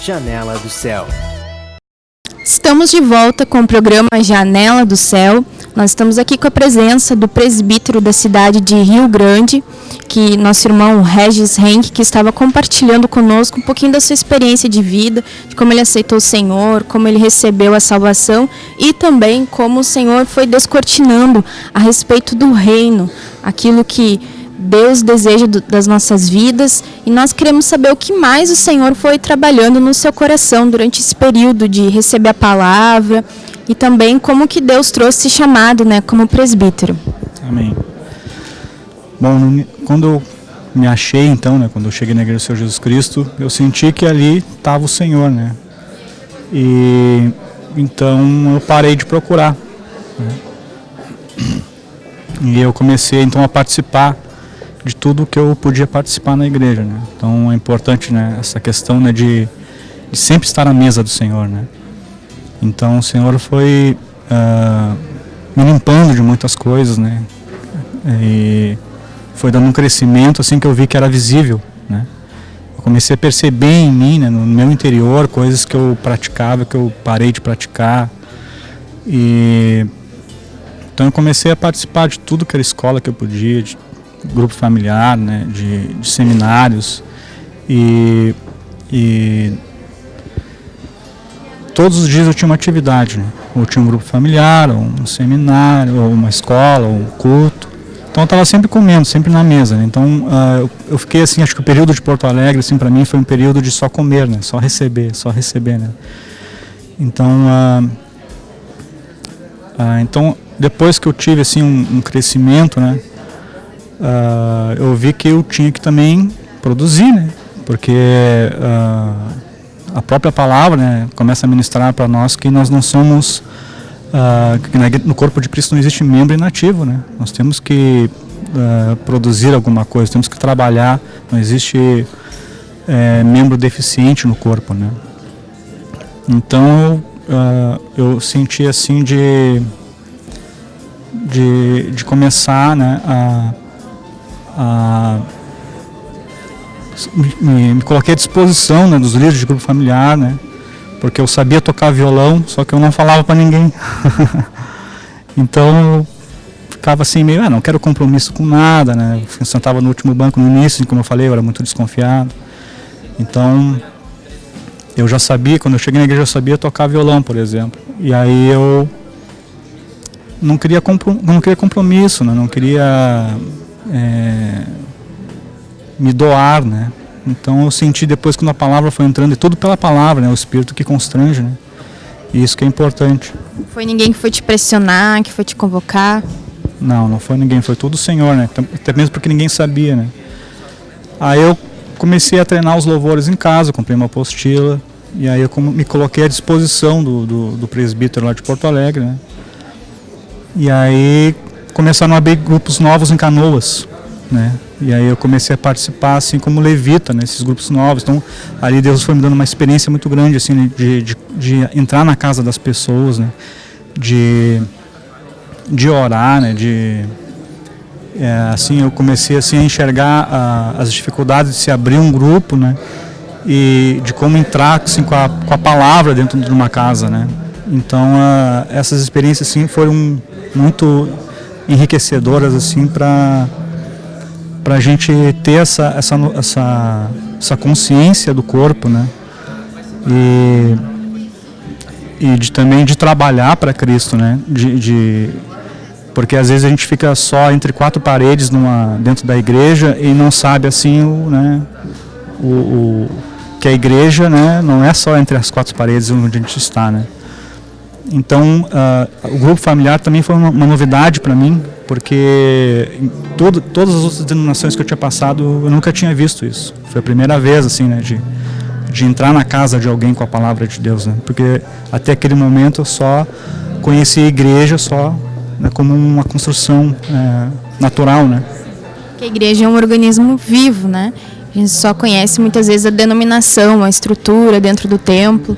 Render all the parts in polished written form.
Janela do Céu. Estamos de volta com o programa Janela do Céu. Nós estamos aqui com a presença do presbítero da cidade de Rio Grande, que nosso irmão Regis Henk, que estava compartilhando conosco um pouquinho da sua experiência de vida, de como ele aceitou o Senhor, como ele recebeu a salvação e também como o Senhor foi descortinando a respeito do reino, aquilo que Deus deseja das nossas vidas, e nós queremos saber o que mais o Senhor foi trabalhando no seu coração durante esse período de receber a palavra e também como que Deus trouxe esse chamado, né, como presbítero. Amém. Bom, quando eu me achei, então, né, quando eu cheguei na Igreja do Senhor Jesus Cristo, eu senti que ali estava o Senhor, né? E então eu parei de procurar, né? E eu comecei então a participar de tudo que eu podia participar na igreja, né? Então é importante, né, essa questão, né, de sempre estar à mesa do Senhor, né? Então o Senhor foi me limpando de muitas coisas, né? E foi dando um crescimento assim que eu vi que era visível, né? Eu comecei a perceber em mim, né, no meu interior, coisas que eu praticava, que eu parei de praticar. E então eu comecei a participar de tudo que era escola que eu podia, de grupo familiar, né, de seminários, e todos os dias eu tinha uma atividade, né? Ou tinha um grupo familiar, ou um seminário, ou uma escola, ou um culto. Então eu estava sempre comendo, sempre na mesa, né? Então eu fiquei assim, acho que o período de Porto Alegre, assim, para mim foi um período de só comer, né? Só receber, né? Então então depois que eu tive assim um crescimento, né, eu vi que eu tinha que também produzir, né? Porque a própria palavra, né, começa a ministrar para nós que nós não somos, que no corpo de Cristo não existe membro inativo, né? Nós temos que produzir alguma coisa, temos que trabalhar, não existe membro deficiente no corpo, né? Então eu senti assim de começar, né, me coloquei à disposição, né, dos líderes de grupo familiar, né, porque eu sabia tocar violão, só que eu não falava para ninguém. Então eu ficava assim meio, não quero compromisso com nada, né? Eu sentava no último banco no início, como eu falei, eu era muito desconfiado. Então eu já sabia, quando eu cheguei na igreja eu sabia tocar violão, por exemplo. E aí eu não queria compromisso, né? Não queria me doar, né? Então eu senti depois quando a palavra foi entrando, e tudo pela palavra, né? O Espírito que constrange, né? E isso que é importante. Foi ninguém que foi te pressionar, que foi te convocar? Não foi ninguém, foi tudo o Senhor, né? Até mesmo porque ninguém sabia, né? Aí eu comecei a treinar os louvores em casa, comprei uma apostila, e aí eu me coloquei à disposição do presbítero lá de Porto Alegre, né? E aí começaram a abrir grupos novos em Canoas, né? E aí eu comecei a participar assim como levita nesses grupos novos. Então ali Deus foi me dando uma experiência muito grande assim de entrar na casa das pessoas, né? De orar, né? Assim eu comecei assim a enxergar as dificuldades de se abrir um grupo, né? E de como entrar assim com a palavra dentro de uma casa, né? Então essas experiências assim foram muito enriquecedoras assim para a gente ter essa consciência do corpo, né? E também de trabalhar para Cristo, né? Porque às vezes a gente fica só entre quatro paredes dentro da igreja e não sabe assim que a igreja, né, não é só entre as quatro paredes onde a gente está, né? Então o grupo familiar também foi uma novidade para mim, porque em todas as outras denominações que eu tinha passado eu nunca tinha visto isso. Foi a primeira vez assim, né, de entrar na casa de alguém com a palavra de Deus, né? Porque até aquele momento eu só conhecia a igreja né, como uma construção natural, né? Porque a igreja é um organismo vivo, né? A gente só conhece muitas vezes a denominação, a estrutura dentro do templo.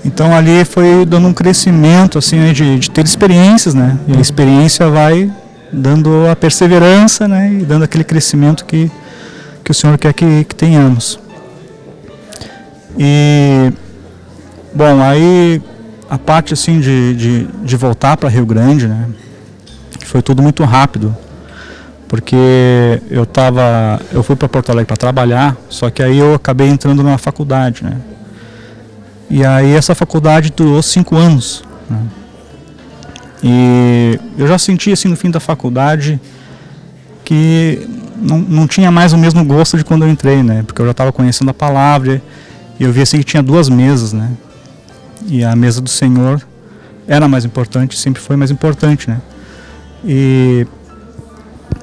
Então ali foi dando um crescimento assim, né, de ter experiências, né? E a experiência vai dando a perseverança, né? E dando aquele crescimento que o Senhor quer que tenhamos. E, bom, aí a parte assim de voltar para Rio Grande, né, foi tudo muito rápido, porque eu fui para Porto Alegre para trabalhar, só que aí eu acabei entrando numa faculdade, né, e aí essa faculdade durou 5 anos, né, e eu já senti assim no fim da faculdade que não tinha mais o mesmo gosto de quando eu entrei, né, porque eu já estava conhecendo a palavra e eu vi assim que tinha 2 mesas, né, e a mesa do Senhor era mais importante, sempre foi mais importante, né,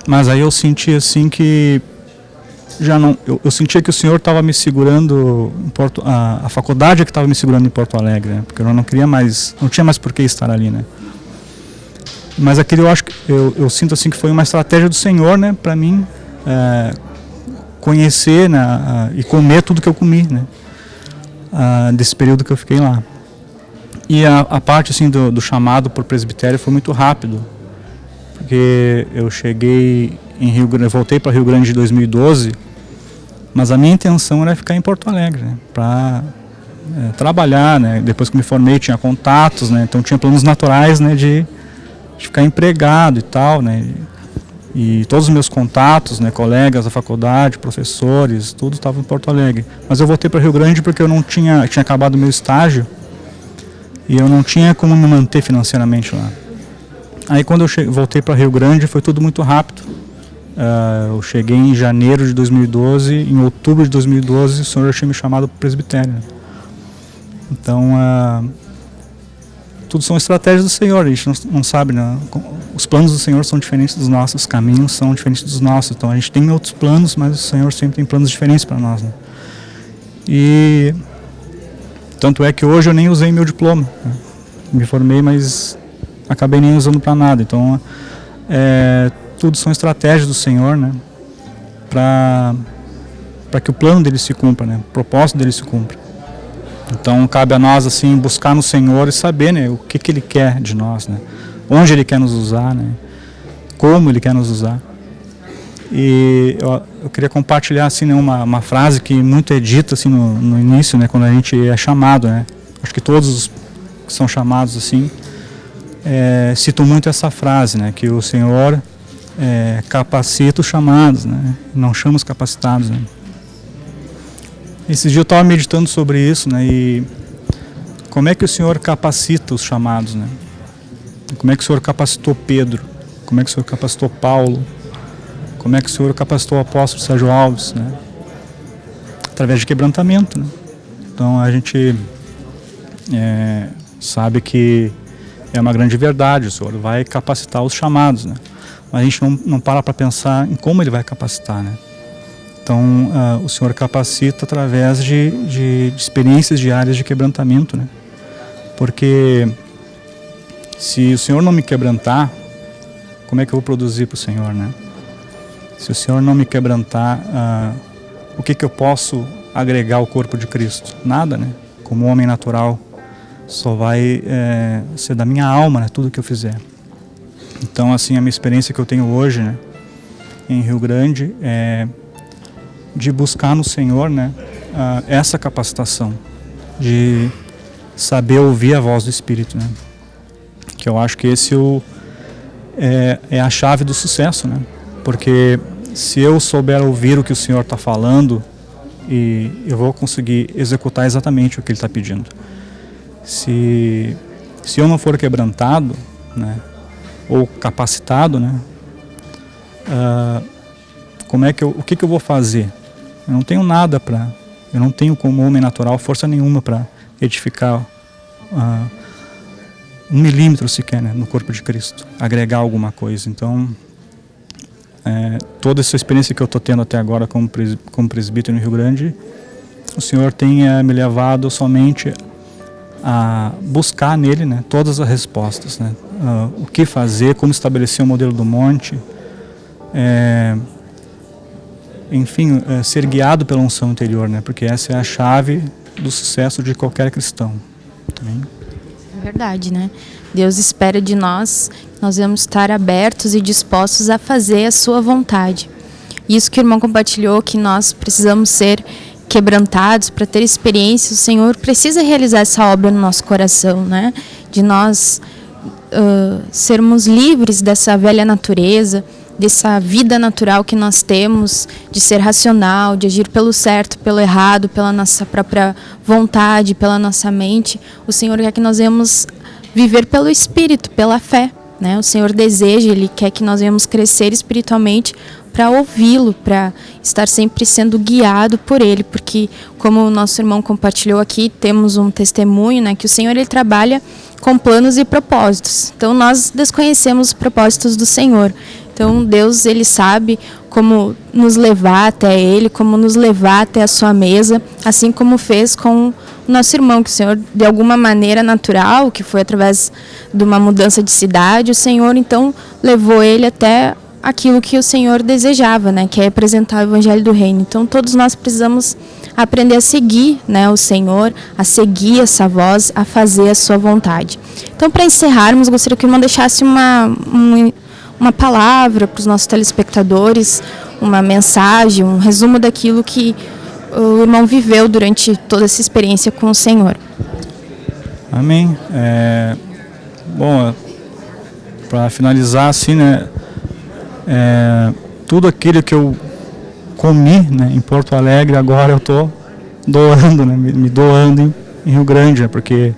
mas aí eu senti assim que já não, eu sentia que o Senhor estava me segurando a faculdade é que estava me segurando em Porto Alegre, né, porque eu não queria mais, não tinha mais por que estar ali, né. Mas aquele eu sinto assim que foi uma estratégia do Senhor, né, para mim conhecer, né, e comer tudo que eu comi, né, desse período que eu fiquei lá. E a parte assim do chamado por presbitério foi muito rápido, porque eu cheguei em Rio Grande, voltei para Rio Grande em 2012, mas a minha intenção era ficar em Porto Alegre, né, para trabalhar, né. Depois que me formei tinha contatos, né, então tinha planos naturais, né, de ficar empregado e tal, né, e todos os meus contatos, né, colegas da faculdade, professores, tudo estava em Porto Alegre. Mas eu voltei para Rio Grande porque eu não tinha acabado o meu estágio e eu não tinha como me manter financeiramente lá. Aí quando eu voltei para Rio Grande foi tudo muito rápido. Eu cheguei em janeiro de 2012, em outubro de 2012 o Senhor já tinha me chamado para o presbitério. Então tudo são estratégias do Senhor, a gente não sabe, né? Os planos do Senhor são diferentes dos nossos, os caminhos são diferentes dos nossos, então a gente tem outros planos, mas o Senhor sempre tem planos diferentes para nós, né? E tanto é que hoje eu nem usei meu diploma, né? Me formei, mas acabei nem usando para nada, então tudo são estratégias do Senhor, né? Para que o plano dele se cumpra, né? O propósito dele se cumpra. Então cabe a nós assim buscar no Senhor e saber, né, o que Ele quer de nós, né, onde Ele quer nos usar, né, como Ele quer nos usar. E eu queria compartilhar assim, né, uma frase que muito é dita assim no início, né, quando a gente é chamado, né. Acho que todos os que são chamados assim citam muito essa frase, né, que o Senhor capacita os chamados, né, não chama os capacitados, né. Esses dias eu estava meditando sobre isso, né, e como é que o Senhor capacita os chamados, né? Como é que o Senhor capacitou Pedro? Como é que o Senhor capacitou Paulo? Como é que o Senhor capacitou o apóstolo Sérgio Alves, né? Através de quebrantamento, né? Então a gente sabe que é uma grande verdade, o Senhor vai capacitar os chamados, né? Mas a gente não para pensar em como Ele vai capacitar, né? Então, o Senhor capacita através de experiências diárias de quebrantamento, né? Porque se o Senhor não me quebrantar, como é que eu vou produzir para o Senhor, né? Se o Senhor não me quebrantar, o que eu posso agregar ao corpo de Cristo? Nada, né? Como homem natural, só vai ser da minha alma, né? Tudo que eu fizer. Então, assim, a minha experiência que eu tenho hoje, né, em Rio Grande de buscar no Senhor, né, essa capacitação de saber ouvir a voz do Espírito, né, que eu acho que esse é a chave do sucesso, né, porque se eu souber ouvir o que o Senhor está falando, eu vou conseguir executar exatamente o que Ele está pedindo. Se eu não for quebrantado, né, ou capacitado, né, o que eu vou fazer? Eu não tenho nada eu não tenho como homem natural força nenhuma para edificar 1 milímetro sequer, né, no corpo de Cristo, agregar alguma coisa. Então, toda essa experiência que eu estou tendo até agora como presbítero no Rio Grande, o Senhor tem me levado somente a buscar nele, né, todas as respostas, né, o que fazer, como estabelecer o modelo do monte, enfim, ser guiado pela unção interior, né? Porque essa é a chave do sucesso de qualquer cristão. Amém? É verdade, né? Deus espera de nós que nós vamos estar abertos e dispostos a fazer a sua vontade. Isso que o irmão compartilhou, que nós precisamos ser quebrantados, para ter experiências, o Senhor precisa realizar essa obra no nosso coração, né? De nós sermos livres dessa velha natureza, dessa vida natural que nós temos, de ser racional, de agir pelo certo, pelo errado, pela nossa própria vontade, pela nossa mente. O Senhor quer que nós venhamos viver pelo Espírito, pela fé, né? O Senhor deseja, Ele quer que nós venhamos crescer espiritualmente para ouvi-lo, para estar sempre sendo guiado por Ele, porque, como o nosso irmão compartilhou aqui, temos um testemunho, né, que o Senhor, Ele trabalha com planos e propósitos. Então, nós desconhecemos os propósitos do Senhor. Então, Deus, Ele sabe como nos levar até Ele, como nos levar até a sua mesa, assim como fez com o nosso irmão, que o Senhor, de alguma maneira natural, que foi através de uma mudança de cidade, o Senhor, então, levou ele até aquilo que o Senhor desejava, né, que é apresentar o Evangelho do Reino. Então, todos nós precisamos aprender a seguir, né, o Senhor, a seguir essa voz, a fazer a sua vontade. Então, para encerrarmos, gostaria que o irmão deixasse uma palavra para os nossos telespectadores, uma mensagem, um resumo daquilo que o irmão viveu durante toda essa experiência com o Senhor. Amém. Bom, para finalizar, assim, né, tudo aquilo que eu comi, né, em Porto Alegre, agora eu estou doando, né, me doando em Rio Grande, né, porque,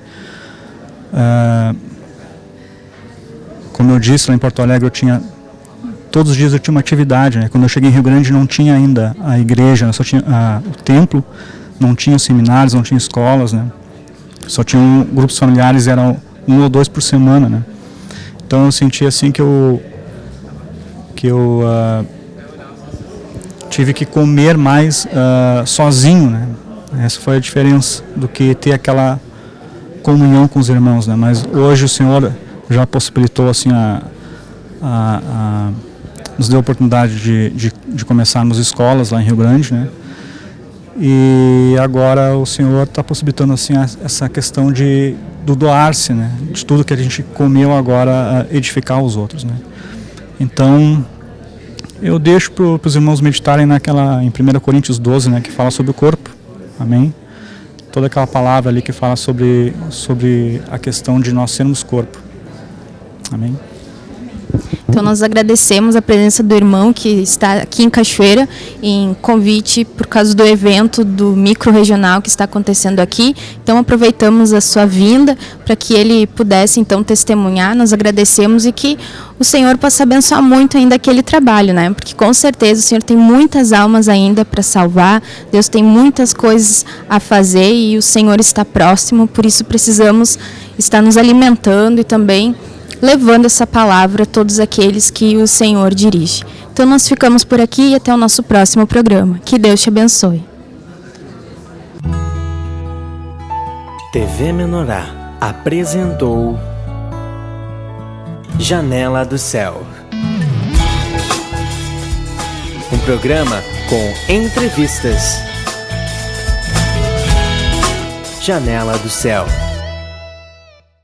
como eu disse, lá em Porto Alegre todos os dias eu tinha uma atividade, né? Quando eu cheguei em Rio Grande não tinha ainda a igreja, só tinha o templo, não tinha seminários, não tinha escolas, né? Só tinha grupos familiares, eram 1 ou 2 por semana, né? Então eu senti assim que eu tive que comer mais sozinho, né? Essa foi a diferença do que ter aquela comunhão com os irmãos, né? Mas hoje o Senhor já possibilitou assim nos deu a oportunidade de começarmos escolas lá em Rio Grande, né? E agora o Senhor está possibilitando assim essa questão do doar-se, né? De tudo que a gente comeu agora, edificar os outros, né? Então eu deixo para os irmãos meditarem em 1 Coríntios 12, né? Que fala sobre o corpo, amém? Toda aquela palavra ali que fala sobre a questão de nós sermos corpo, amém? Então nós agradecemos a presença do irmão que está aqui em Cachoeira, em convite por causa do evento do micro-regional que está acontecendo aqui. Então aproveitamos a sua vinda para que ele pudesse então testemunhar. Nós agradecemos e que o Senhor possa abençoar muito ainda aquele trabalho, né? Porque com certeza o Senhor tem muitas almas ainda para salvar, Deus tem muitas coisas a fazer e o Senhor está próximo, por isso precisamos estar nos alimentando e também levando essa palavra a todos aqueles que o Senhor dirige. Então nós ficamos por aqui e até o nosso próximo programa. Que Deus te abençoe. TV Menorá apresentou Janela do Céu. Um programa com entrevistas. Janela do Céu.